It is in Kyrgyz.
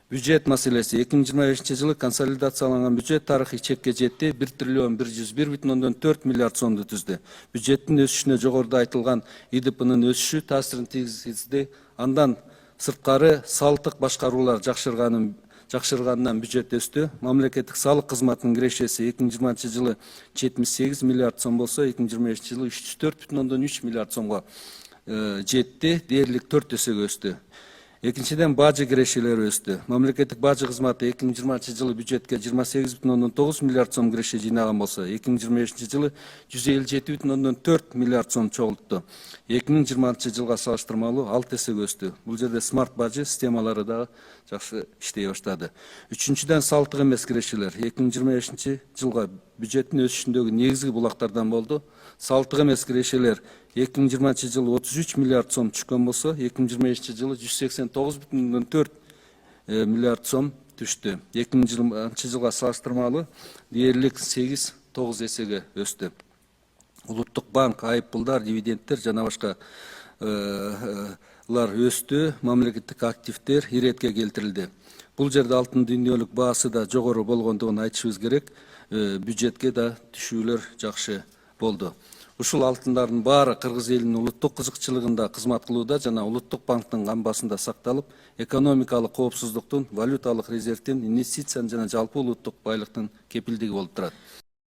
Бюджет маселеси 2025 жылы консолидацияланган бюджет тарыхый чекке жетти, 1,101,4 миллиард сомду түздү. Бюджеттин өсүшүнө жогоруда айтылган ИДПнын өсүшү таасирин тийгизди. Андан сырткары салыктык башкаруулар жакшырганынан бюджет өстү. Мамлекеттик салык кызматынын кирешеси 2020 жылы 78 миллиард сом болсо, 2025 жылы 304,3 миллиард сомго жетти, дээрлик 4 эсеге өстү. Экинчиден бажы кирешелери өстү. Мамлекеттик бажы кызматы 2020 жылы бюджетке 28,9 миллиард сом киреше жыйнаган болсо, 2025 жылы 157,4 миллиард сом чогултту. 2020 жылга салыштырмалуу 6 эсеге өстү. Бул жерде смарт бажы системалары да жакшы иштей баштады. Үчүнчүдөн салыктык эмес кирешелер 2025 жылга бюджеттин өсүшүндөгү негизги булактардан болду. Салыктык эмес кирешелер 2020 жылы 33 миллиард сом түшкөн болсо, 2025 жылы 189,4 миллиард сом түштү. 2020 жылга салыштырмалуу дээрлик 8-9 эсеге өстү. Улуттук банк айыппулдар, дивидендтер жана башка өстү, мамлекеттик активдер иретке келтирилди. Бул жерде алтын дүйнөлүк баасы да жогору болгондугун айтышыбыз керек. Бюджетке да түшүүлөр жакшы болду. Ушул алтындардын баары Кыргыз элинин улуттук кызыкчылыгында кызмат кылууда жана улуттук банктын камбасында сакталып, экономикалык коопсуздуктун, валюталык резервдин, инвестициянын жана жалпы улуттук байлыктын кепилдиги болуп турат.